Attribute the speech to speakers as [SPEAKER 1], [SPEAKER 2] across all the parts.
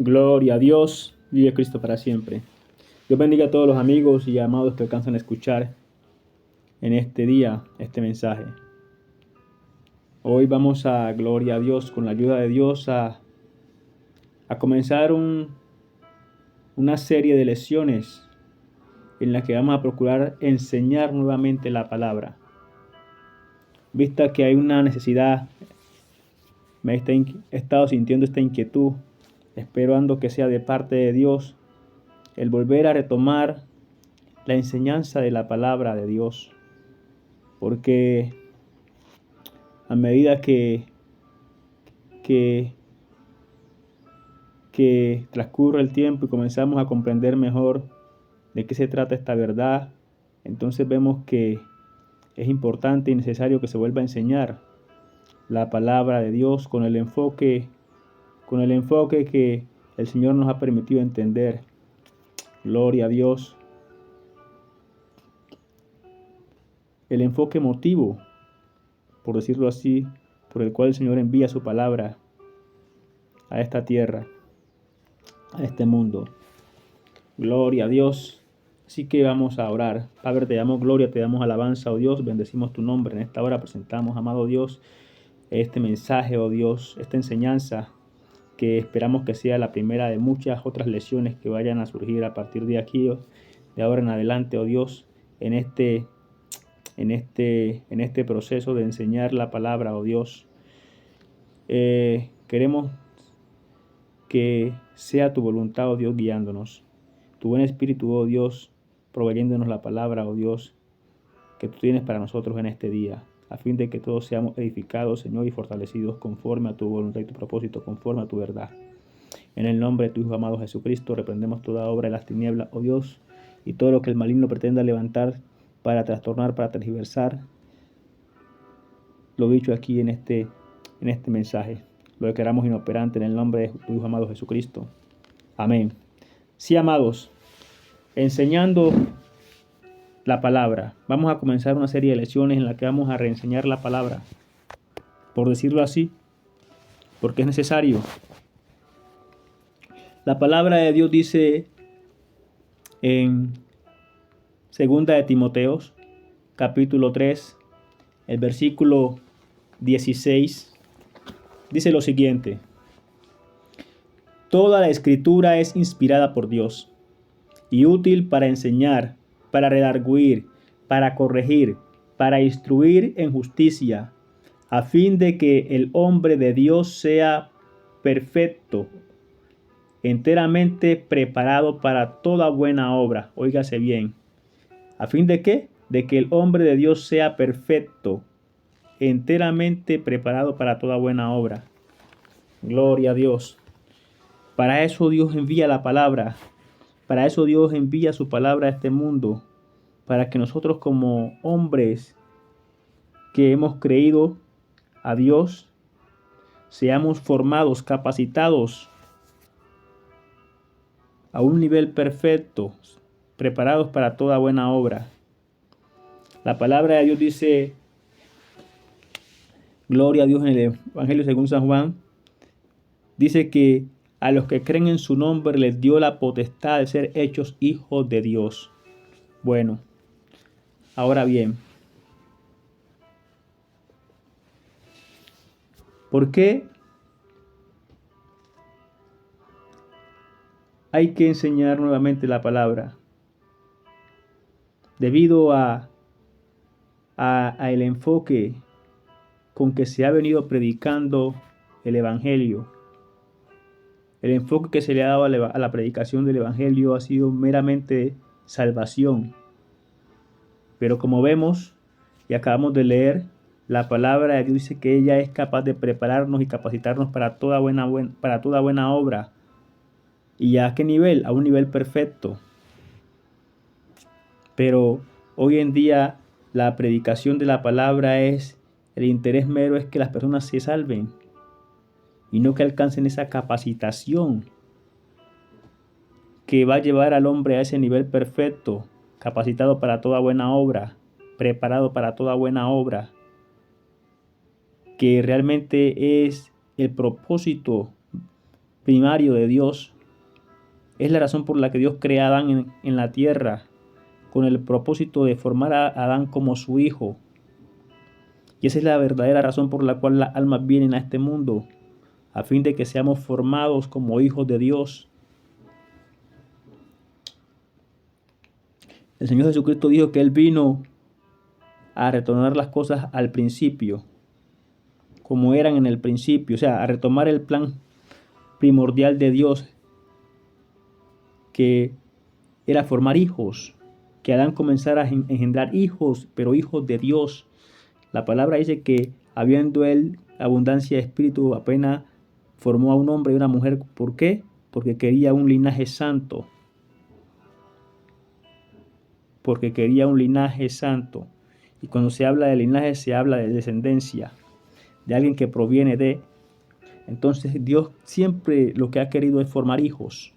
[SPEAKER 1] Gloria a Dios, vive Cristo para siempre. Dios bendiga a todos los amigos y amados que alcanzan a escuchar en este día este mensaje. Hoy vamos a, gloria a Dios, con la ayuda de Dios, a comenzar una serie de lecciones en la que vamos a procurar enseñar nuevamente la palabra. Vista que hay una necesidad, he estado sintiendo esta inquietud, esperando que sea de parte de Dios el volver a retomar la enseñanza de la palabra de Dios, porque a medida que transcurre el tiempo y comenzamos a comprender mejor de qué se trata esta verdad, entonces vemos que es importante y necesario que se vuelva a enseñar la palabra de Dios con el enfoque que el Señor nos ha permitido entender. Gloria a Dios. El enfoque emotivo, por decirlo así, por el cual el Señor envía su palabra a esta tierra, a este mundo. Gloria a Dios. Así que vamos a orar. Padre, te damos gloria, te damos alabanza, oh Dios. Bendecimos tu nombre. En esta hora presentamos, amado Dios, este mensaje, oh Dios, esta enseñanza que esperamos que sea la primera de muchas otras lecciones que vayan a surgir a partir de aquí, de ahora en adelante, oh Dios, en este proceso de enseñar la palabra, oh Dios. Queremos que sea tu voluntad, oh Dios, guiándonos. Tu buen espíritu, oh Dios, proveyéndonos la palabra, oh Dios, que tú tienes para nosotros en este día, a fin de que todos seamos edificados, Señor, y fortalecidos conforme a tu voluntad y tu propósito, conforme a tu verdad. En el nombre de tu Hijo amado Jesucristo, reprendemos toda obra de las tinieblas, oh Dios, y todo lo que el maligno pretenda levantar para trastornar, para tergiversar lo dicho aquí en este mensaje. Lo declaramos inoperante en el nombre de tu Hijo amado Jesucristo. Amén. Sí, amados, enseñando la palabra. Vamos a comenzar una serie de lecciones en la que vamos a reenseñar la palabra, por decirlo así, porque es necesario. La palabra de Dios dice en 2 de Timoteo, capítulo 3, el versículo 16, dice lo siguiente: toda la escritura es inspirada por Dios y útil para enseñar, para redarguir, para corregir, para instruir en justicia, a fin de que el hombre de Dios sea perfecto, enteramente preparado para toda buena obra. Óigase bien. ¿A fin de qué? De que el hombre de Dios sea perfecto, enteramente preparado para toda buena obra. Gloria a Dios. Para eso Dios envía la palabra. Para eso Dios envía su palabra a este mundo. Para que nosotros como hombres que hemos creído a Dios, seamos formados, capacitados a un nivel perfecto, preparados para toda buena obra. La palabra de Dios dice, gloria a Dios, en el Evangelio según San Juan, dice que a los que creen en su nombre les dio la potestad de ser hechos hijos de Dios. Bueno, ahora bien, ¿por qué hay que enseñar nuevamente la palabra? Debido a el enfoque con que se ha venido predicando el Evangelio. El enfoque que se le ha dado a la predicación del Evangelio ha sido meramente salvación. Pero como vemos y acabamos de leer, la palabra de Dios dice que ella es capaz de prepararnos y capacitarnos para toda buena obra. ¿Y a qué nivel? A un nivel perfecto. Pero hoy en día la predicación de la palabra el interés mero es que las personas se salven y no que alcancen esa capacitación que va a llevar al hombre a ese nivel perfecto, capacitado para toda buena obra, preparado para toda buena obra, que realmente es el propósito primario de Dios. Es la razón por la que Dios crea a Adán en la tierra, con el propósito de formar a Adán como su hijo. Y esa es la verdadera razón por la cual las almas vienen a este mundo, a fin de que seamos formados como hijos de Dios. El Señor Jesucristo dijo que Él vino a retornar las cosas al principio, como eran en el principio, o sea, a retomar el plan primordial de Dios, que era formar hijos, que Adán comenzara a engendrar hijos, pero hijos de Dios. La palabra dice que habiendo él abundancia de espíritu, apenas formó a un hombre y una mujer. ¿Por qué? Porque quería un linaje santo. Porque quería un linaje santo. Y cuando se habla de linaje, se habla de descendencia, de alguien que proviene de. Entonces Dios siempre lo que ha querido es formar hijos,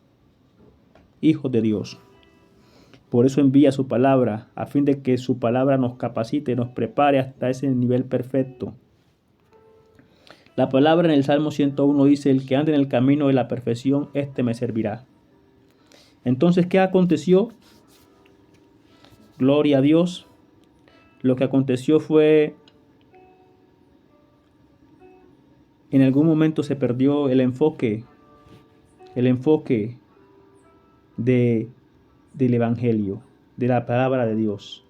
[SPEAKER 1] hijos de Dios. Por eso envía su palabra, a fin de que su palabra nos capacite, nos prepare hasta ese nivel perfecto. La palabra en el Salmo 101 dice: el que ande en el camino de la perfección, este me servirá. Entonces, ¿qué aconteció? Gloria a Dios. Lo que aconteció fue, en algún momento se perdió el enfoque del Evangelio, de la palabra de Dios.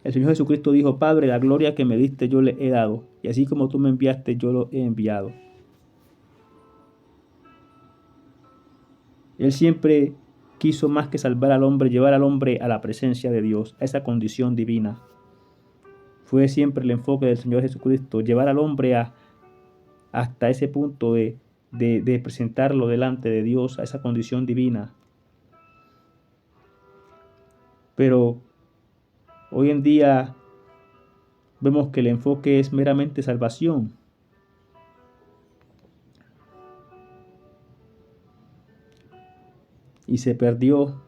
[SPEAKER 1] El Señor Jesucristo dijo: Padre, la gloria que me diste yo le he dado, y así como tú me enviaste, yo lo he enviado. Él siempre quiso más que salvar al hombre, llevar al hombre a la presencia de Dios, a esa condición divina. Fue siempre el enfoque del Señor Jesucristo, llevar al hombre hasta ese punto de presentarlo delante de Dios, a esa condición divina. Pero hoy en día vemos que el enfoque es meramente salvación. Y se perdió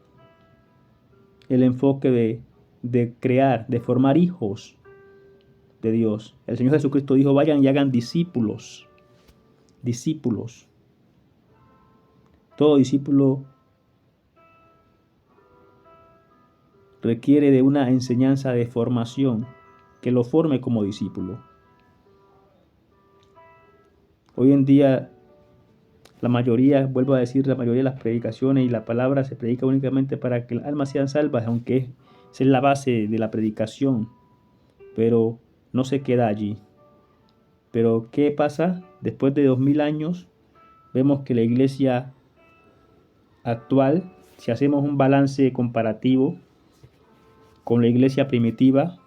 [SPEAKER 1] el enfoque de crear, de formar hijos de Dios. El Señor Jesucristo dijo: vayan y hagan discípulos. Discípulos. Todo discípulo requiere de una enseñanza de formación que lo forme como discípulo. Hoy en día la mayoría, vuelvo a decir, la mayoría de las predicaciones y la palabra se predica únicamente para que las almas sean salvas, aunque esa es la base de la predicación, pero no se queda allí. Pero ¿qué pasa? Después de 2000 años, vemos que la iglesia actual, si hacemos un balance comparativo con la iglesia primitiva,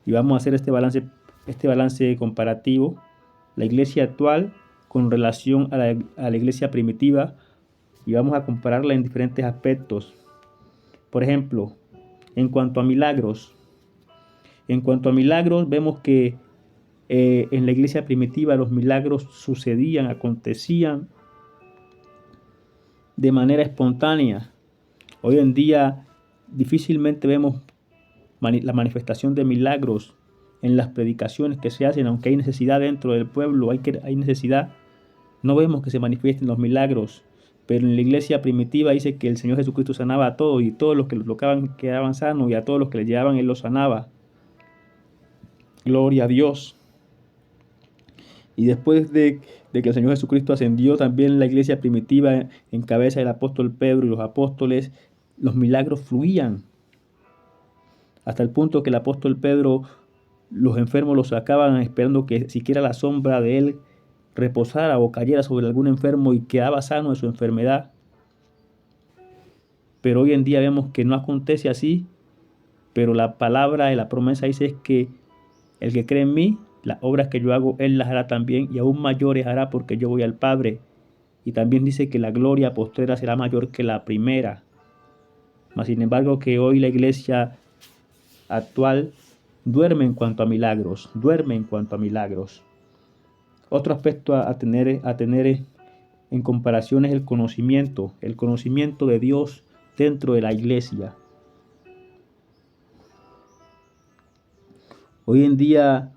[SPEAKER 1] y vamos a hacer este balance comparativo, la iglesia actual con relación a la iglesia primitiva, y vamos a compararla en diferentes aspectos. Por ejemplo, en cuanto a milagros, vemos que en la iglesia primitiva los milagros sucedían, acontecían de manera espontánea. Hoy en día difícilmente vemos la manifestación de milagros en las predicaciones que se hacen, aunque hay necesidad dentro del pueblo, hay necesidad. No vemos que se manifiesten los milagros, pero en la iglesia primitiva dice que el Señor Jesucristo sanaba a todos, y todos los que lo tocaban quedaban sanos, y a todos los que le llevaban Él los sanaba. Gloria a Dios. Y después de que el Señor Jesucristo ascendió, también la iglesia primitiva, en cabeza del apóstol Pedro y los apóstoles, los milagros fluían. Hasta el punto que el apóstol Pedro, los enfermos los sacaban esperando que siquiera la sombra de él reposara o cayera sobre algún enfermo, y quedaba sano de su enfermedad. Pero hoy en día vemos que no acontece así, pero la palabra de la promesa dice es que el que cree en mí, las obras que yo hago, él las hará también, y aún mayores hará, porque yo voy al Padre. Y también dice que la gloria postrera será mayor que la primera. Mas sin embargo, que hoy la iglesia actual duerme en cuanto a milagros, Otro aspecto a tener en comparación es el conocimiento de Dios dentro de la iglesia. Hoy en día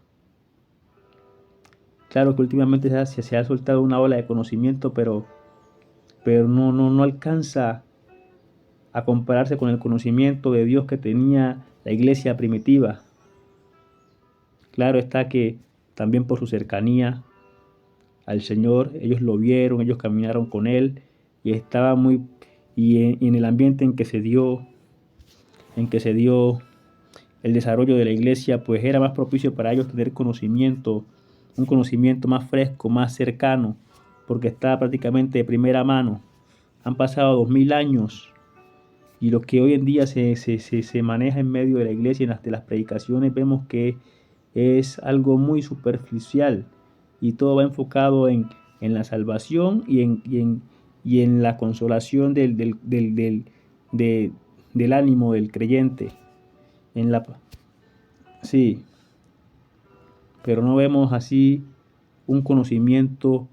[SPEAKER 1] Claro que últimamente se ha soltado una ola de conocimiento, pero no alcanza a compararse con el conocimiento de Dios que tenía la iglesia primitiva. Claro está que también por su cercanía al Señor, ellos lo vieron, ellos caminaron con Él y estaba y en el ambiente en que se dio el desarrollo de la iglesia, pues era más propicio para ellos tener conocimiento, un conocimiento más fresco, más cercano, porque estaba prácticamente de primera mano. Han pasado 2000 años y lo que hoy en día se maneja en medio de la iglesia, de las predicaciones, vemos que es algo muy superficial y todo va enfocado en la salvación y en la consolación del ánimo del creyente. En la, sí, pero no vemos así un conocimiento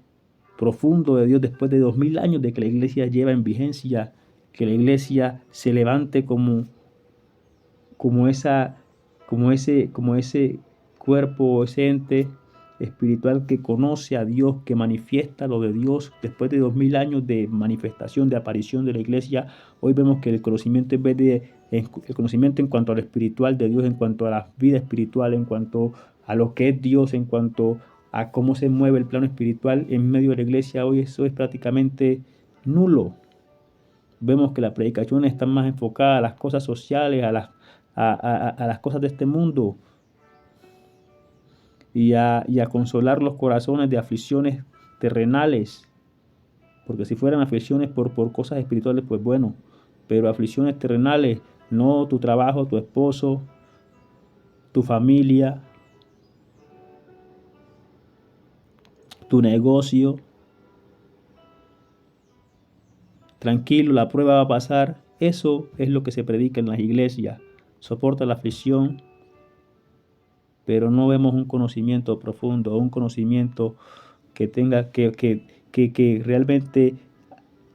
[SPEAKER 1] profundo de Dios después de 2000 años de que la iglesia lleva en vigencia, que la iglesia se levante como esa, como ese cuerpo, ese ente espiritual que conoce a Dios, que manifiesta lo de Dios. Después de 2000 años de manifestación, de aparición de la iglesia, hoy vemos que el conocimiento, el conocimiento en cuanto a lo espiritual de Dios, en cuanto a la vida espiritual, en cuanto a lo que es Dios, en cuanto a cómo se mueve el plano espiritual en medio de la iglesia, hoy eso es prácticamente nulo. Vemos que las predicaciones están más enfocadas a las cosas sociales, a las cosas de este mundo y a consolar los corazones de aflicciones terrenales. Porque si fueran aflicciones por cosas espirituales, pues bueno, pero aflicciones terrenales, no tu trabajo, tu esposo, tu familia, tu negocio. Tranquilo, la prueba va a pasar. Eso es lo que se predica en las iglesias. Soporta la aflicción, pero no vemos un conocimiento profundo, un conocimiento que tenga que realmente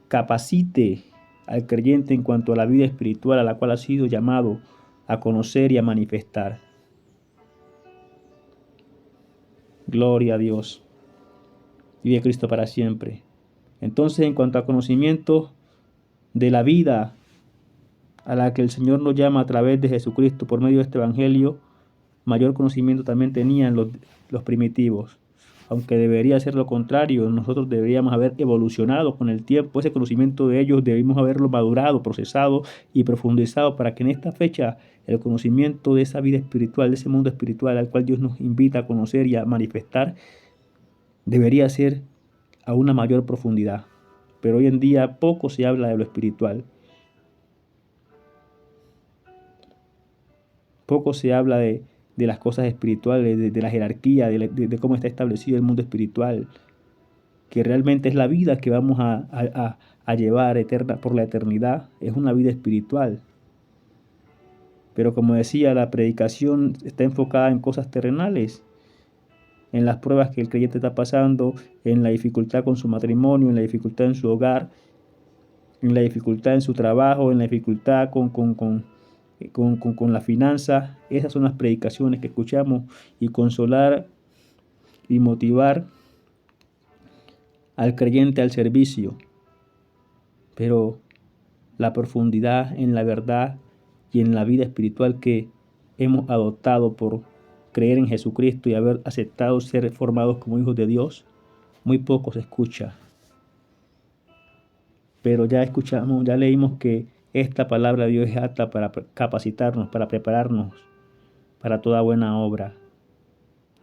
[SPEAKER 1] capacite al creyente en cuanto a la vida espiritual a la cual ha sido llamado a conocer y a manifestar. Gloria a Dios. Vive Cristo para siempre. Entonces, en cuanto a conocimiento de la vida a la que el Señor nos llama a través de Jesucristo por medio de este Evangelio, mayor conocimiento también tenían los primitivos. Aunque debería ser lo contrario, nosotros deberíamos haber evolucionado con el tiempo. Ese conocimiento de ellos debimos haberlo madurado, procesado y profundizado para que en esta fecha el conocimiento de esa vida espiritual, de ese mundo espiritual al cual Dios nos invita a conocer y a manifestar, debería ser a una mayor profundidad. Pero hoy en día poco se habla de lo espiritual. Poco se habla de las cosas espirituales, de la jerarquía, de cómo está establecido el mundo espiritual, que realmente es la vida que vamos a llevar eterna por la eternidad, es una vida espiritual. Pero como decía, la predicación está enfocada en cosas terrenales, en las pruebas que el creyente está pasando, en la dificultad con su matrimonio, en la dificultad en su hogar, en la dificultad en su trabajo, en la dificultad con la finanza. Esas son las predicaciones que escuchamos, y consolar y motivar al creyente al servicio. Pero la profundidad en la verdad y en la vida espiritual que hemos adoptado por creer en Jesucristo y haber aceptado ser formados como hijos de Dios, muy poco se escucha. Pero ya escuchamos, ya leímos que esta palabra de Dios es apta para capacitarnos, para prepararnos para toda buena obra.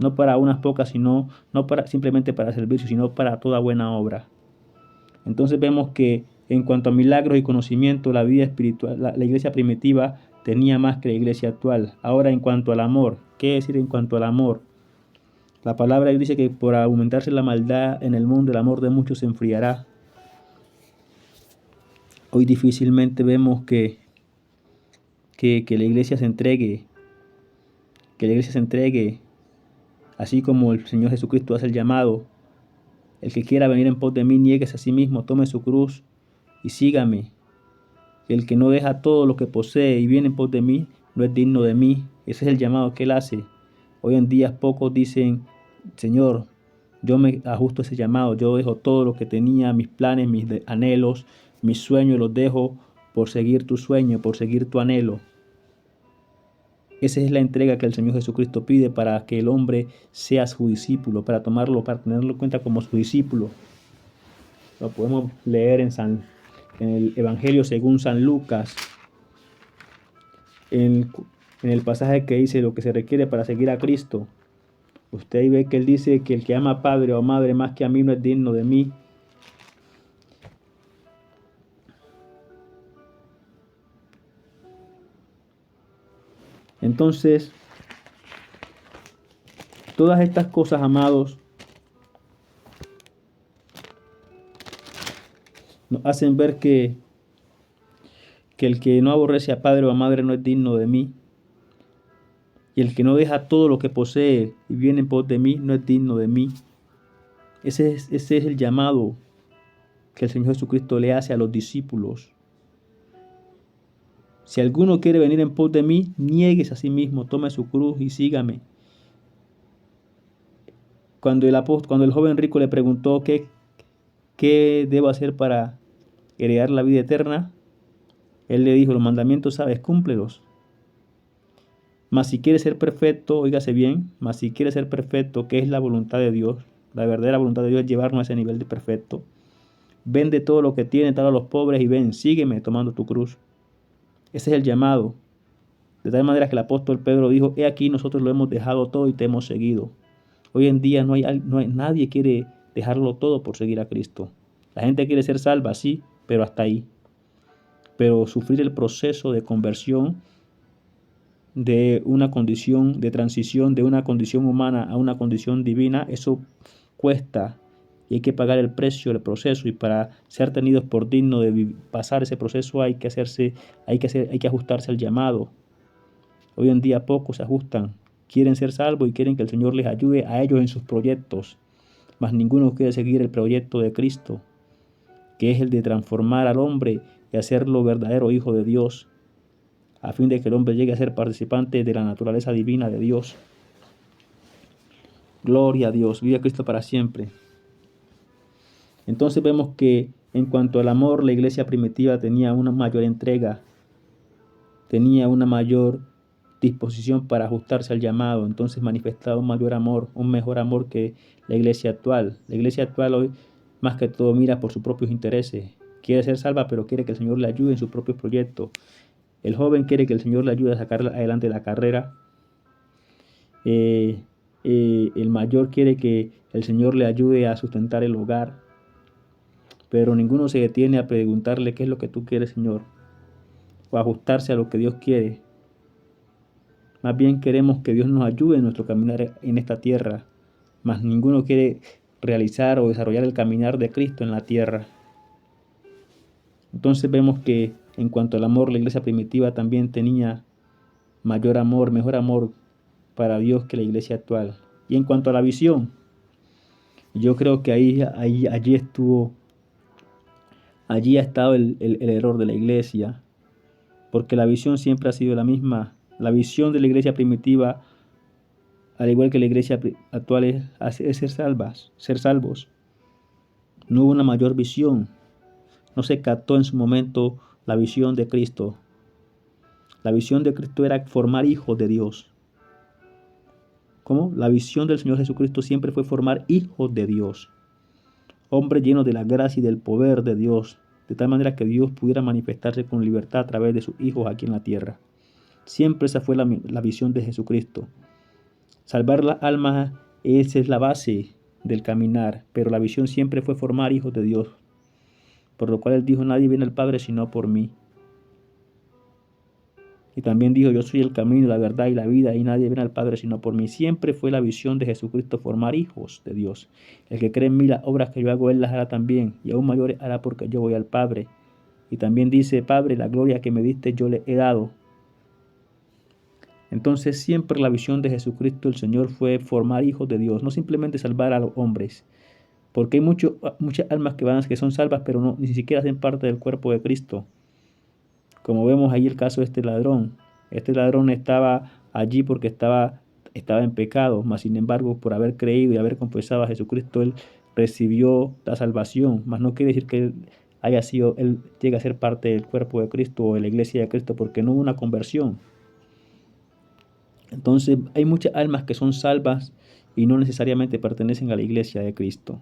[SPEAKER 1] No para unas pocas, sino no para simplemente para servicio, sino para toda buena obra. Entonces vemos que en cuanto a milagros y conocimiento, la vida espiritual, la iglesia primitiva tenía más que la iglesia actual. Ahora, en cuanto al amor, ¿qué decir en cuanto al amor? La palabra dice que por aumentarse la maldad en el mundo, el amor de muchos se enfriará. Hoy difícilmente vemos que la iglesia se entregue, así como el Señor Jesucristo hace el llamado. El que quiera venir en pos de mí, niéguese a sí mismo, tome su cruz y sígame. El que no deja todo lo que posee y viene en pos de mí, no es digno de mí. Ese es el llamado que Él hace. Hoy en día pocos dicen: Señor, Yo me ajusto a ese llamado, yo dejo todo lo que tenía, mis planes, mis anhelos, mis sueños, los dejo por seguir tu sueño, por seguir tu anhelo. Esa es la entrega que el Señor Jesucristo pide para que el hombre sea su discípulo, para tenerlo en cuenta como su discípulo. Lo podemos leer en el Evangelio según San Lucas, en el pasaje que dice lo que se requiere para seguir a Cristo. Usted ve que él dice que el que ama a padre o madre más que a mí no es digno de mí. Entonces, todas estas cosas, amados, nos hacen ver que el que no aborrece a padre o a madre no es digno de mí. Y el que no deja todo lo que posee y viene en pos de mí no es digno de mí. Ese es el llamado que el Señor Jesucristo le hace a los discípulos. Si alguno quiere venir en pos de mí, niéguese a sí mismo, tome su cruz y sígame. Cuando el joven rico le preguntó qué debo hacer para heredar la vida eterna, él le dijo, los mandamientos sabes, cúmplelos. Mas si quieres ser perfecto, óigase bien, mas si quieres ser perfecto, ¿qué es la voluntad de Dios? La verdadera voluntad de Dios es llevarnos a ese nivel de perfecto. Vende todo lo que tienes, dale a los pobres y ven, sígueme tomando tu cruz. Ese es el llamado. De tal manera que el apóstol Pedro dijo, he aquí nosotros lo hemos dejado todo y te hemos seguido. Hoy en día nadie quiere dejarlo todo por seguir a Cristo. La gente quiere ser salva, sí, pero hasta ahí. Pero sufrir el proceso de conversión de una condición de transición de una condición humana a una condición divina, eso cuesta y hay que pagar el precio del proceso, y para ser tenidos por digno de pasar ese proceso hay que ajustarse al llamado. Hoy en día pocos se ajustan, quieren ser salvos y quieren que el Señor les ayude a ellos en sus proyectos, mas ninguno quiere seguir el proyecto de Cristo, que es el de transformar al hombre y hacerlo verdadero hijo de Dios, a fin de que el hombre llegue a ser participante de la naturaleza divina de Dios. Gloria a Dios, viva Cristo para siempre. Entonces vemos que en cuanto al amor, la iglesia primitiva tenía una mayor entrega, tenía una mayor disposición para ajustarse al llamado, entonces manifestaba un mayor amor, un mejor amor que la iglesia actual. La iglesia actual hoy más que todo mira por sus propios intereses, quiere ser salva pero quiere que el Señor le ayude en sus propios proyectos. El joven quiere que el Señor le ayude a sacar adelante la carrera. El mayor quiere que el Señor le ayude a sustentar el hogar. Pero ninguno se detiene a preguntarle qué es lo que tú quieres, Señor, o ajustarse a lo que Dios quiere. Más bien queremos que Dios nos ayude en nuestro caminar en esta tierra, mas ninguno quiere realizar o desarrollar el caminar de Cristo en la tierra. Entonces vemos que en cuanto al amor, la iglesia primitiva también tenía mayor amor, mejor amor para Dios que la iglesia actual. Y en cuanto a la visión, yo creo que allí ha estado el error de la iglesia, porque la visión siempre ha sido la misma. La visión de la iglesia primitiva, al igual que la iglesia actual, es ser salvos. No hubo una mayor visión. No se captó en su momento la visión de Cristo. La visión de Cristo era formar hijos de Dios. ¿Cómo? La visión del Señor Jesucristo siempre fue formar hijos de Dios. Hombres llenos de la gracia y del poder de Dios, de tal manera que Dios pudiera manifestarse con libertad a través de sus hijos aquí en la tierra. Siempre esa fue la visión de Jesucristo. Salvar las almas, esa es la base del caminar, pero la visión siempre fue formar hijos de Dios. Por lo cual Él dijo, nadie viene al Padre sino por mí. Y también dijo, yo soy el camino, la verdad y la vida, y nadie viene al Padre sino por mí. Siempre fue la visión de Jesucristo formar hijos de Dios. El que cree en mí, las obras que yo hago, Él las hará también, y aún mayores hará porque yo voy al Padre. Y también dice, Padre, la gloria que me diste yo le he dado. Entonces siempre la visión de Jesucristo el Señor fue formar hijos de Dios, no simplemente salvar a los hombres, porque hay muchas almas que son salvas, pero ni siquiera hacen parte del cuerpo de Cristo. Como vemos ahí el caso de este ladrón. Este ladrón estaba allí porque estaba estaba en pecado, mas sin embargo, por haber creído y haber confesado a Jesucristo, él recibió la salvación. Mas no quiere decir que él llegue a ser parte del cuerpo de Cristo o de la iglesia de Cristo, porque no hubo una conversión. Entonces, hay muchas almas que son salvas y no necesariamente pertenecen a la iglesia de Cristo.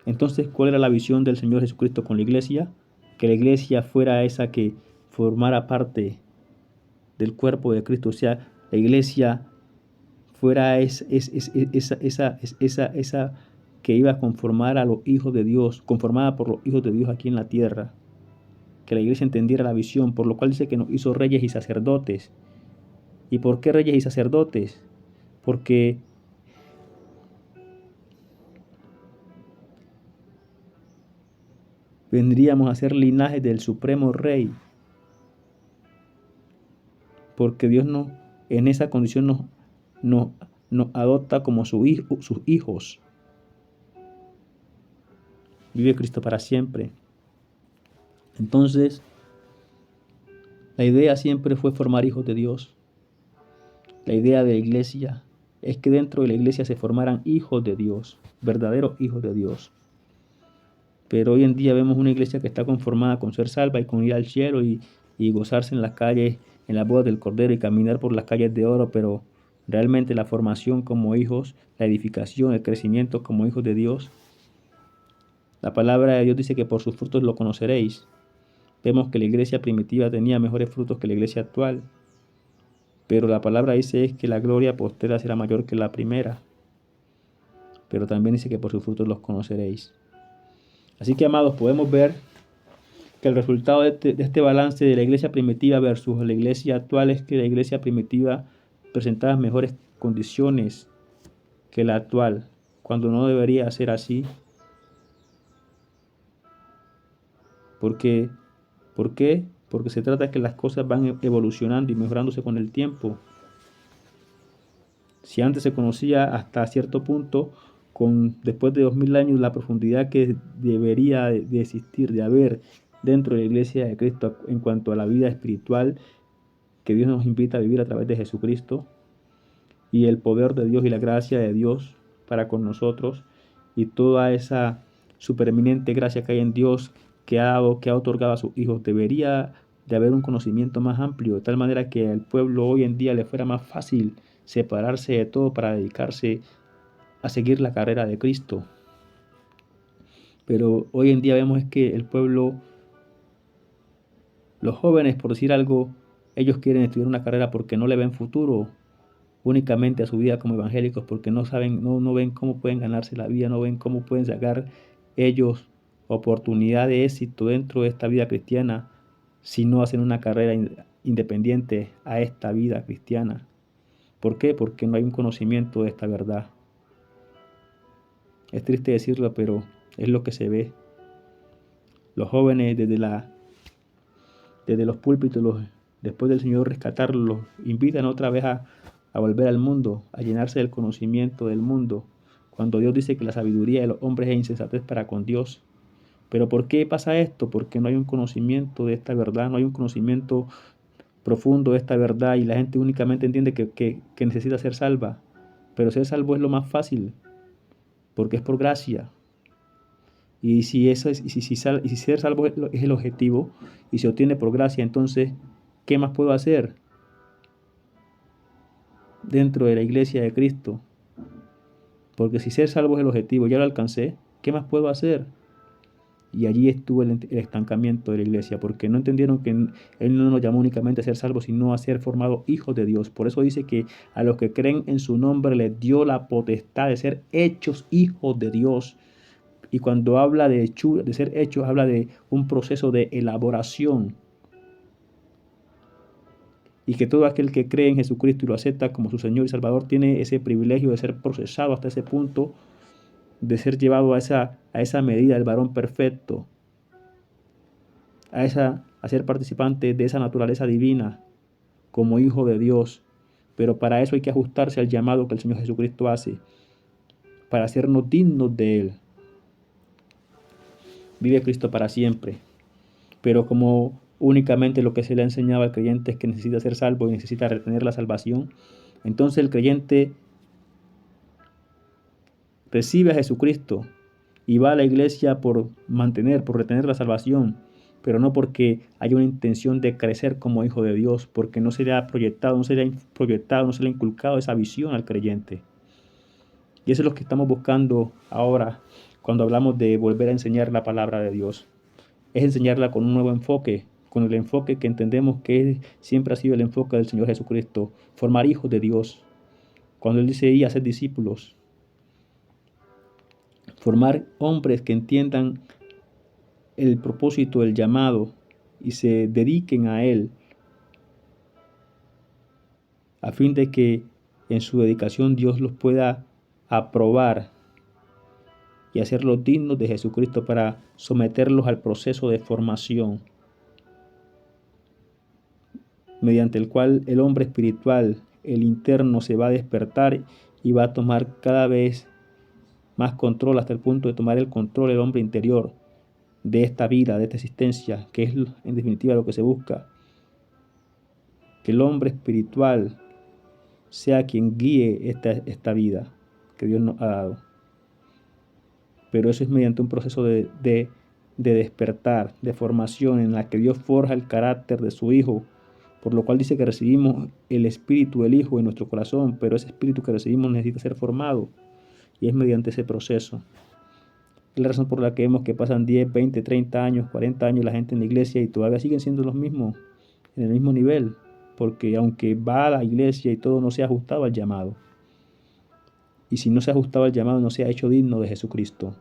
[SPEAKER 1] Entonces, ¿cuál era la visión del Señor Jesucristo con la iglesia? Que la iglesia fuera esa que formara parte del cuerpo de Cristo, o sea, la iglesia fuera esa que iba a conformar a los hijos de Dios, conformada por los hijos de Dios aquí en la tierra. Que la iglesia entendiera la visión, por lo cual dice que nos hizo reyes y sacerdotes. ¿Y por qué reyes y sacerdotes? Porque vendríamos a ser linajes del supremo rey. Porque Dios en esa condición nos adopta como sus hijos. Vive Cristo para siempre. Entonces, la idea siempre fue formar hijos de Dios. La idea de la iglesia es que dentro de la iglesia se formaran hijos de Dios, verdaderos hijos de Dios. Pero hoy en día vemos una iglesia que está conformada con ser salva y con ir al cielo y gozarse en las calles, en las bodas del Cordero y caminar por las calles de oro, pero realmente la formación como hijos, la edificación, el crecimiento como hijos de Dios. La palabra de Dios dice que por sus frutos lo conoceréis. Vemos que la iglesia primitiva tenía mejores frutos que la iglesia actual, pero la palabra dice es que la gloria postera será mayor que la primera, pero también dice que por sus frutos los conoceréis. Así que, amados, podemos ver que el resultado de este balance de la iglesia primitiva versus la iglesia actual es que la iglesia primitiva presentaba mejores condiciones que la actual, cuando no debería ser así. ¿Por qué? Porque se trata de que las cosas van evolucionando y mejorándose con el tiempo. Si antes se conocía hasta cierto punto, después de 2000 años, la profundidad que debería de existir, de haber dentro de la iglesia de Cristo en cuanto a la vida espiritual que Dios nos invita a vivir a través de Jesucristo, y el poder de Dios y la gracia de Dios para con nosotros, y toda esa supereminente gracia que hay en Dios que ha otorgado a sus hijos, debería de haber un conocimiento más amplio, de tal manera que al pueblo hoy en día le fuera más fácil separarse de todo para dedicarse a seguir la carrera de Cristo. Pero hoy en día vemos que el pueblo, los jóvenes, por decir algo, ellos quieren estudiar una carrera porque no le ven futuro únicamente a su vida como evangélicos, porque no saben, no ven cómo pueden ganarse la vida, no ven cómo pueden sacar ellos oportunidad de éxito dentro de esta vida cristiana si no hacen una carrera independiente a esta vida cristiana. ¿Por qué? Porque no hay un conocimiento de esta verdad. Es triste decirlo, pero es lo que se ve. Los jóvenes desde los púlpitos, después del Señor rescatarlos, los invitan otra vez a volver al mundo, a llenarse del conocimiento del mundo, cuando Dios dice que la sabiduría de los hombres es insensatez para con Dios. ¿Pero por qué pasa esto? Porque no hay un conocimiento de esta verdad, no hay un conocimiento profundo de esta verdad, y la gente únicamente entiende que necesita ser salva. Pero ser salvo es lo más fácil, porque es por gracia. Y si ser salvo es el objetivo y se obtiene por gracia, entonces, ¿qué más puedo hacer dentro de la iglesia de Cristo? Porque si ser salvo es el objetivo, ya lo alcancé, ¿qué más puedo hacer? Y allí estuvo el estancamiento de la iglesia, porque no entendieron que Él no nos llamó únicamente a ser salvos, sino a ser formados hijos de Dios. Por eso dice que a los que creen en su nombre les dio la potestad de ser hechos hijos de Dios. Y cuando habla de ser hechos, habla de un proceso de elaboración. Y que todo aquel que cree en Jesucristo y lo acepta como su Señor y Salvador tiene ese privilegio de ser procesado hasta ese punto, de ser llevado a esa medida del varón perfecto, a ser participante de esa naturaleza divina como hijo de Dios. Pero para eso hay que ajustarse al llamado que el Señor Jesucristo hace, para hacernos dignos de Él. Vive Cristo para siempre. Pero como únicamente lo que se le ha enseñado al creyente es que necesita ser salvo y necesita retener la salvación, Entonces el creyente recibe a Jesucristo y va a la iglesia por retener la salvación, pero no porque haya una intención de crecer como hijo de Dios, porque no se le ha proyectado, no se le ha inculcado esa visión al creyente. Y eso es lo que estamos buscando ahora cuando hablamos de volver a enseñar la palabra de Dios. Es enseñarla con un nuevo enfoque, con el enfoque que entendemos que siempre ha sido el enfoque del Señor Jesucristo, formar hijos de Dios. Cuando Él dice ir a ser discípulos, formar hombres que entiendan el propósito, el llamado y se dediquen a Él, a fin de que en su dedicación Dios los pueda aprobar y hacerlos dignos de Jesucristo para someterlos al proceso de formación, mediante el cual el hombre espiritual, el interno, se va a despertar y va a tomar cada vez más control hasta el punto de tomar el control del hombre interior de esta vida, de esta existencia, que es en definitiva lo que se busca. Que el hombre espiritual sea quien guíe esta vida que Dios nos ha dado. Pero eso es mediante un proceso de despertar, de formación, en la que Dios forja el carácter de su Hijo, por lo cual dice que recibimos el Espíritu del Hijo en nuestro corazón, pero ese Espíritu que recibimos necesita ser formado, y es mediante ese proceso. Es la razón por la que vemos que pasan 10, 20, 30 años, 40 años la gente en la iglesia y todavía siguen siendo los mismos, en el mismo nivel, porque aunque va a la iglesia y todo, no se ha ajustado al llamado. Y si no se ha ajustado al llamado, no se ha hecho digno de Jesucristo.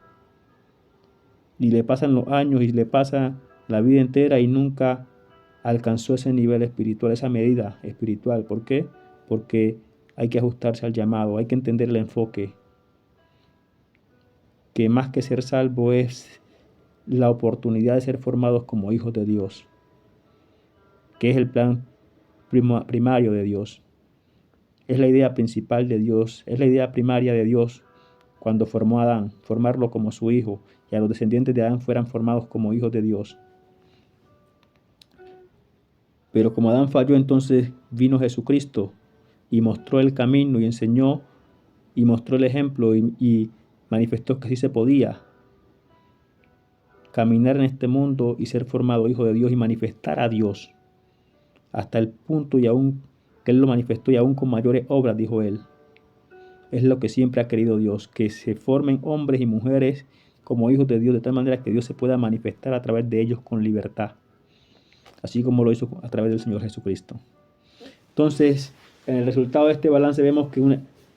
[SPEAKER 1] Y le pasan los años y le pasa la vida entera y nunca alcanzó ese nivel espiritual, esa medida espiritual. ¿Por qué? Porque hay que ajustarse al llamado, hay que entender el enfoque, que más que ser salvo es la oportunidad de ser formados como hijos de Dios, que es el plan primario de Dios. Es la idea principal de Dios, es la idea primaria de Dios cuando formó a Adán, formarlo como su hijo, y a los descendientes de Adán fueran formados como hijos de Dios. Pero como Adán falló, entonces vino Jesucristo y mostró el camino y enseñó y mostró el ejemplo y manifestó que así se podía caminar en este mundo y ser formado hijo de Dios y manifestar a Dios hasta el punto y aún que Él lo manifestó y aún con mayores obras, dijo Él. Es lo que siempre ha querido Dios, que se formen hombres y mujeres como hijos de Dios, de tal manera que Dios se pueda manifestar a través de ellos con libertad, así como lo hizo a través del Señor Jesucristo. Entonces, en el resultado de este balance vemos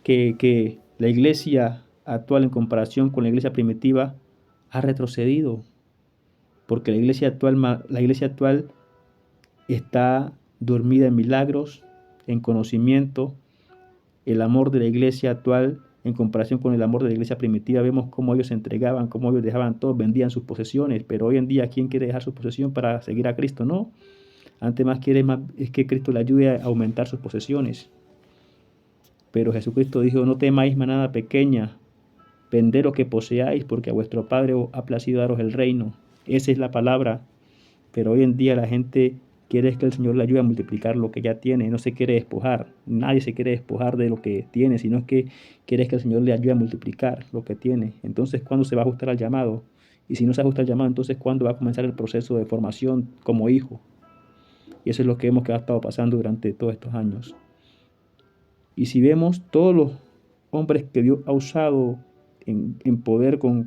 [SPEAKER 1] que la iglesia actual, en comparación con la iglesia primitiva, ha retrocedido, porque la iglesia actual está dormida en milagros, en conocimiento. El amor de la iglesia actual, en comparación con el amor de la iglesia primitiva, vemos cómo ellos se entregaban, cómo ellos dejaban todo, vendían sus posesiones. Pero hoy en día, ¿quién quiere dejar su posesión para seguir a Cristo? No. Antes es que Cristo le ayude a aumentar sus posesiones. Pero Jesucristo dijo: no temáis manada pequeña, vended lo que poseáis, porque a vuestro Padre os ha placido daros el reino. Esa es la palabra. Pero hoy en día la gente quiere que el Señor le ayude a multiplicar lo que ya tiene, no se quiere despojar. Nadie se quiere despojar de lo que tiene, sino es que quiere que el Señor le ayude a multiplicar lo que tiene. Entonces, ¿cuándo se va a ajustar al llamado? Y si no se ajusta al llamado, entonces ¿cuándo va a comenzar el proceso de formación como hijo? Y eso es lo que vemos que ha estado pasando durante todos estos años. Y si vemos todos los hombres que Dios ha usado en poder con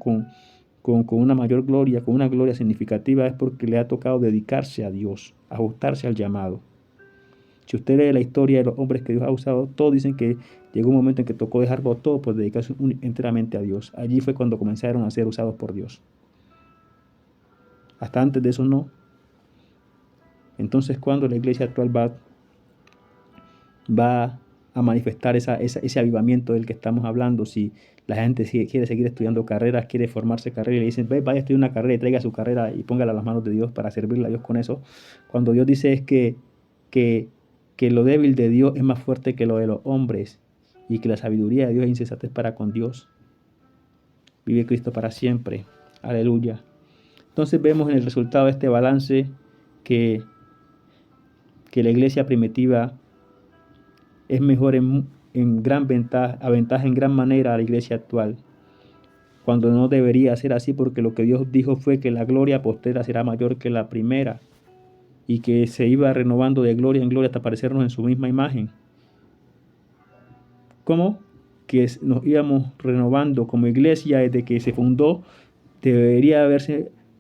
[SPEAKER 1] una mayor gloria, con una gloria significativa, es porque le ha tocado dedicarse a Dios, ajustarse al llamado. Si usted lee la historia de los hombres que Dios ha usado, todos dicen que llegó un momento en que tocó dejarlo todo por dedicarse enteramente a Dios. Allí fue cuando comenzaron a ser usados por Dios. Hasta antes de eso no. Entonces, ¿cuándo la iglesia actual va a manifestar ese avivamiento del que estamos hablando? Si la gente quiere seguir estudiando carreras, quiere formarse carrera y le dicen: vaya a estudiar una carrera y traiga su carrera y póngala a las manos de Dios para servirle a Dios con eso. Cuando Dios dice es que lo débil de Dios es más fuerte que lo de los hombres y que la sabiduría de Dios es insensatez para con Dios. Vive Cristo para siempre. Aleluya. Entonces vemos en el resultado de este balance que la iglesia primitiva es mejor en gran ventaja, aventaja en gran manera a la iglesia actual, cuando no debería ser así, porque lo que Dios dijo fue que la gloria postera será mayor que la primera, y que se iba renovando de gloria en gloria hasta parecernos en su misma imagen. ¿Cómo? Que nos íbamos renovando como iglesia desde que se fundó. Debería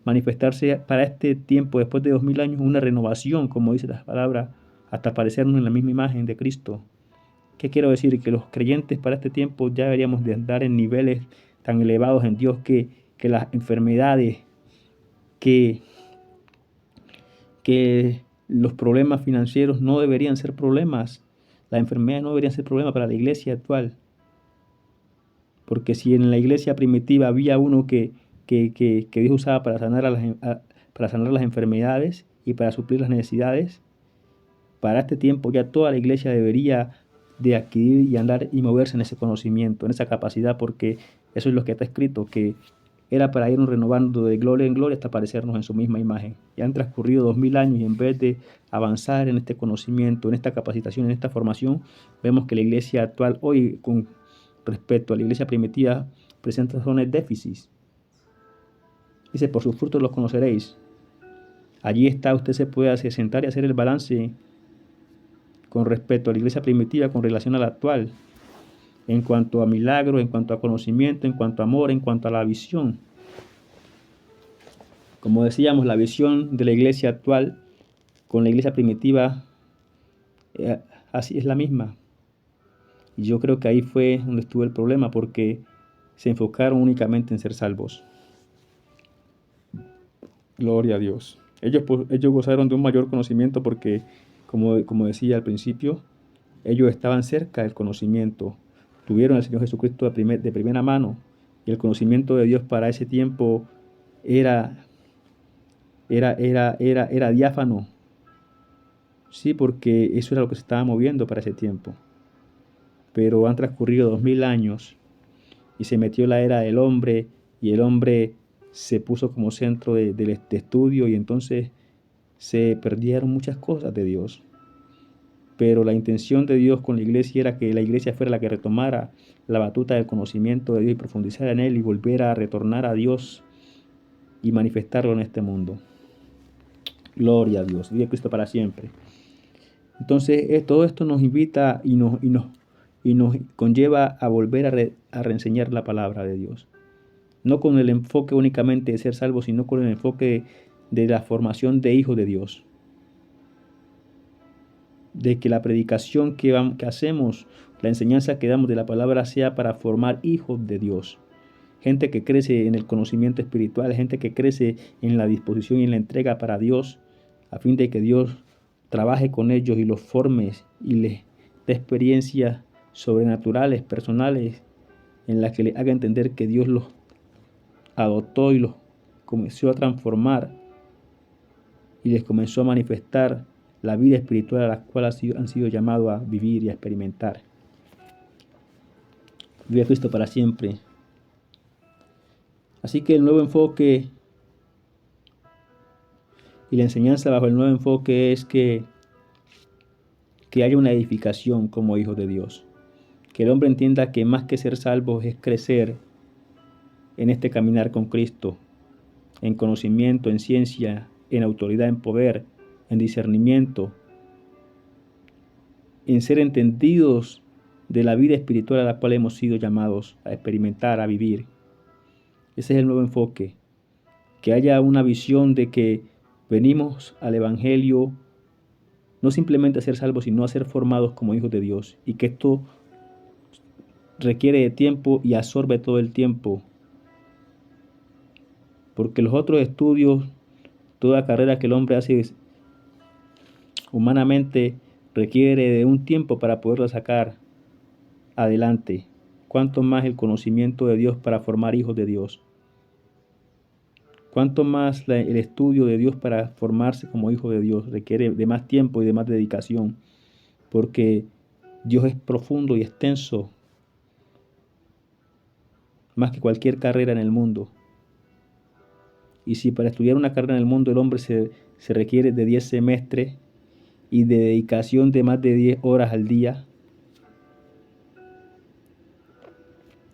[SPEAKER 1] manifestarse para este tiempo, después de 2000 años, una renovación, como dice la palabra, hasta parecernos en la misma imagen de Cristo. ¿Qué quiero decir? Que los creyentes para este tiempo ya deberíamos de andar en niveles tan elevados en Dios que las enfermedades, que los problemas financieros no deberían ser problemas. Las enfermedades no deberían ser problemas para la iglesia actual. Porque si en la iglesia primitiva había uno que Dios usaba para sanar las enfermedades y para suplir las necesidades, para este tiempo ya toda la iglesia debería de adquirir y andar y moverse en ese conocimiento, en esa capacidad, porque eso es lo que está escrito, que era para irnos renovando de gloria en gloria hasta parecernos en su misma imagen. Ya han transcurrido 2000 años y en vez de avanzar en este conocimiento, en esta capacitación, en esta formación, vemos que la iglesia actual hoy, con respecto a la iglesia primitiva, presenta zonas de déficit. Dice, por sus frutos los conoceréis. Allí está, usted se puede sentar y hacer el balance con respecto a la iglesia primitiva con relación a la actual, en cuanto a milagros, en cuanto a conocimiento, en cuanto a amor, en cuanto a la visión. Como decíamos, la visión de la iglesia actual con la iglesia primitiva así es la misma. Y yo creo que ahí fue donde estuvo el problema, porque se enfocaron únicamente en ser salvos. Gloria a Dios. Ellos gozaron de un mayor conocimiento porque, como decía al principio, ellos estaban cerca del conocimiento. Tuvieron al Señor Jesucristo de primera mano, y el conocimiento de Dios para ese tiempo era diáfano. Sí, porque eso era lo que se estaba moviendo para ese tiempo. Pero han transcurrido 2000 años y se metió la era del hombre, y el hombre se puso como centro de estudio, y entonces se perdieron muchas cosas de Dios. Pero la intención de Dios con la iglesia era que la iglesia fuera la que retomara la batuta del conocimiento de Dios y profundizara en él y volviera a retornar a Dios y manifestarlo en este mundo. Gloria a Dios, vive Cristo para siempre. Entonces todo esto nos invita y nos conlleva a volver a reenseñar la palabra de Dios. No con el enfoque únicamente de ser salvo, sino con el enfoque de la formación de hijos de Dios. De que la predicación que hacemos, la enseñanza que damos de la palabra sea para formar hijos de Dios. Gente que crece en el conocimiento espiritual, gente que crece en la disposición y en la entrega para Dios, a fin de que Dios trabaje con ellos y los forme y les dé experiencias sobrenaturales, personales, en las que les haga entender que Dios los adoptó y los comenzó a transformar y les comenzó a manifestar la vida espiritual a la cual han sido llamados a vivir y a experimentar. Vive Cristo para siempre. Así que el nuevo enfoque y la enseñanza bajo el nuevo enfoque es que haya una edificación como hijos de Dios. Que el hombre entienda que más que ser salvos es crecer en este caminar con Cristo, en conocimiento, en ciencia, en autoridad, en poder, en discernimiento, en ser entendidos de la vida espiritual a la cual hemos sido llamados a experimentar, a vivir. Ese es el nuevo enfoque. Que haya una visión de que venimos al Evangelio no simplemente a ser salvos, sino a ser formados como hijos de Dios, y que esto requiere de tiempo y absorbe todo el tiempo. Porque los otros estudios, toda carrera que el hombre hace humanamente, requiere de un tiempo para poderla sacar adelante. Cuánto más el conocimiento de Dios para formar hijos de Dios. Cuánto más el estudio de Dios para formarse como hijo de Dios requiere de más tiempo y de más dedicación. Porque Dios es profundo y extenso, más que cualquier carrera en el mundo. Y si para estudiar una carrera en el mundo el hombre se requiere de 10 semestres y de dedicación de más de 10 horas al día,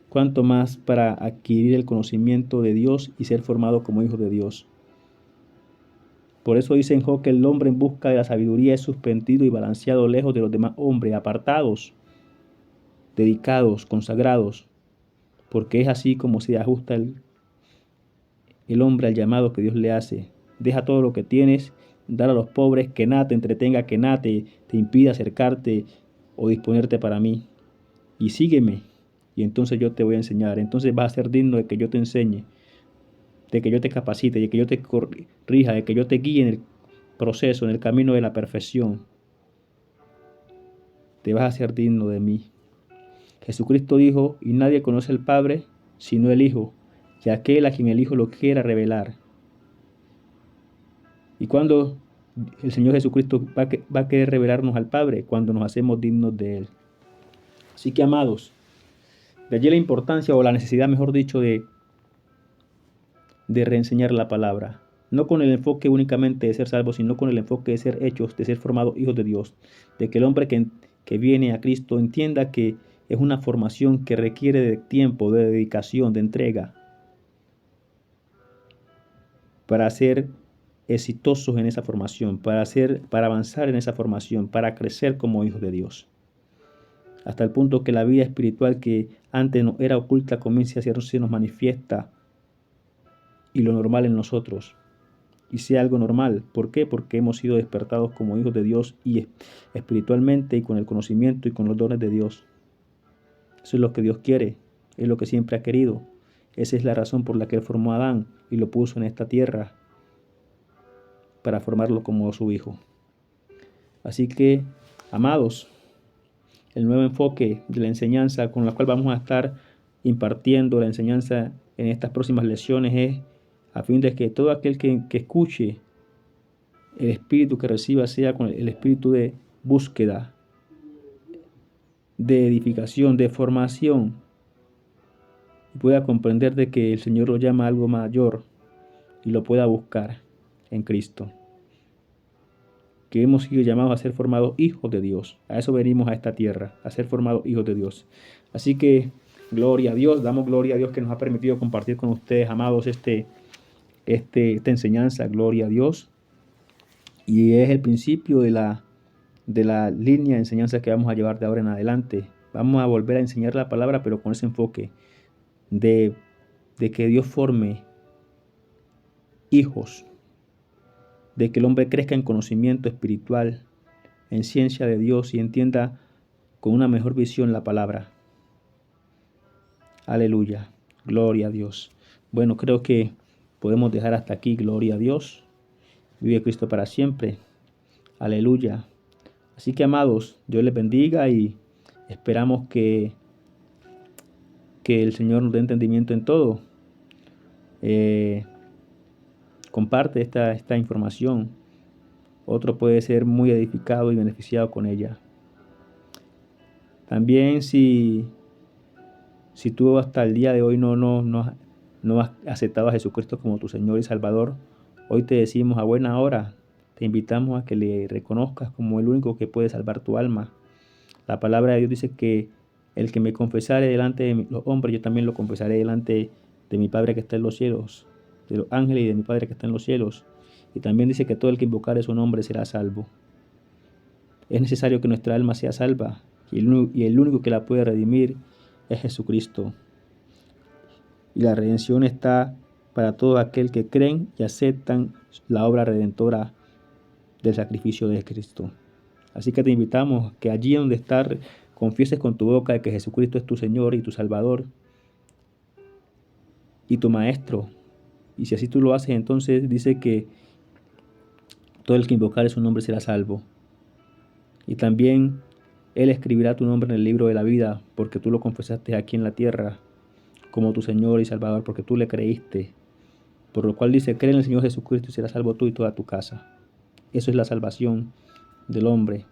[SPEAKER 1] cuanto más para adquirir el conocimiento de Dios y ser formado como hijo de Dios. Por eso dice en Job que el hombre en busca de la sabiduría es suspendido y balanceado lejos de los demás hombres, apartados, dedicados, consagrados, porque es así como se ajusta el hombre al llamado que Dios le hace. Deja todo lo que tienes, dar a los pobres, que nada te entretenga, que nada te impida acercarte o disponerte para mí. Y sígueme, y entonces yo te voy a enseñar. Entonces vas a ser digno de que yo te enseñe, de que yo te capacite, de que yo te corrija, de que yo te guíe en el proceso, en el camino de la perfección. Te vas a ser digno de mí. Jesucristo dijo, y nadie conoce al Padre sino el Hijo, y aquel a quien el Hijo lo quiera revelar. ¿Y cuando el Señor Jesucristo va a querer revelarnos al Padre? Cuando nos hacemos dignos de Él. Así que, amados, de allí la importancia o la necesidad, mejor dicho, de reenseñar la palabra. No con el enfoque únicamente de ser salvos, sino con el enfoque de ser hechos, de ser formados hijos de Dios. De que el hombre que viene a Cristo entienda que es una formación que requiere de tiempo, de dedicación, de entrega, para ser exitosos en esa formación, para avanzar en esa formación, para crecer como hijos de Dios. Hasta el punto que la vida espiritual que antes no era oculta comience a se nos manifiesta y lo normal en nosotros. Y sea algo normal. ¿Por qué? Porque hemos sido despertados como hijos de Dios y espiritualmente y con el conocimiento y con los dones de Dios. Eso es lo que Dios quiere, es lo que siempre ha querido. Esa es la razón por la que Él formó a Adán y lo puso en esta tierra para formarlo como su hijo. Así que, amados, el nuevo enfoque de la enseñanza con la cual vamos a estar impartiendo la enseñanza en estas próximas lecciones es a fin de que todo aquel que escuche, el espíritu que reciba sea con el espíritu de búsqueda, de edificación, de formación, y pueda comprender de que el Señor lo llama a algo mayor y lo pueda buscar en Cristo. Que hemos sido llamados a ser formados hijos de Dios. A eso venimos a esta tierra, a ser formados hijos de Dios. Así que, gloria a Dios, damos gloria a Dios que nos ha permitido compartir con ustedes, amados, esta enseñanza, gloria a Dios. Y es el principio de la línea de enseñanza que vamos a llevar de ahora en adelante. Vamos a volver a enseñar la palabra, pero con ese enfoque de que Dios forme hijos, de que el hombre crezca en conocimiento espiritual, en ciencia de Dios y entienda con una mejor visión la palabra. Aleluya, gloria a Dios. Bueno, creo que podemos dejar hasta aquí, gloria a Dios. Vive Cristo para siempre. Aleluya. Así que, amados, Dios les bendiga y esperamos que el Señor nos dé entendimiento en todo. Comparte esta información. Otro puede ser muy edificado y beneficiado con ella. También si tú hasta el día de hoy no has aceptado a Jesucristo como tu Señor y Salvador, hoy te decimos a buena hora, te invitamos a que le reconozcas como el único que puede salvar tu alma. La palabra de Dios dice que el que me confesare delante de los hombres, yo también lo confesaré delante de mi Padre que está en los cielos, de los ángeles y de mi Padre que está en los cielos. Y también dice que todo el que invocare su nombre será salvo. Es necesario que nuestra alma sea salva y el único que la puede redimir es Jesucristo. Y la redención está para todo aquel que creen y aceptan la obra redentora del sacrificio de Cristo. Así que te invitamos que allí donde estás confieses con tu boca de que Jesucristo es tu Señor y tu Salvador y tu Maestro. Y si así tú lo haces, entonces dice que todo el que invocare su nombre será salvo. Y también Él escribirá tu nombre en el libro de la vida, porque tú lo confesaste aquí en la tierra como tu Señor y Salvador, porque tú le creíste. Por lo cual dice, cree en el Señor Jesucristo y serás salvo tú y toda tu casa. Eso es la salvación del hombre.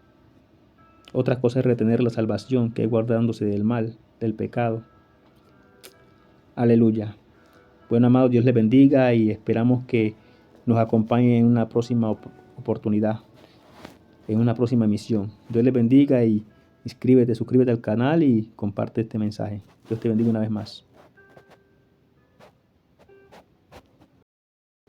[SPEAKER 1] Otra cosa es retener la salvación, que es guardándose del mal, del pecado. Aleluya. Bueno, amados, Dios les bendiga y esperamos que nos acompañen en una próxima oportunidad, en una próxima misión. Dios les bendiga y suscríbete al canal y comparte este mensaje. Dios te bendiga una vez más.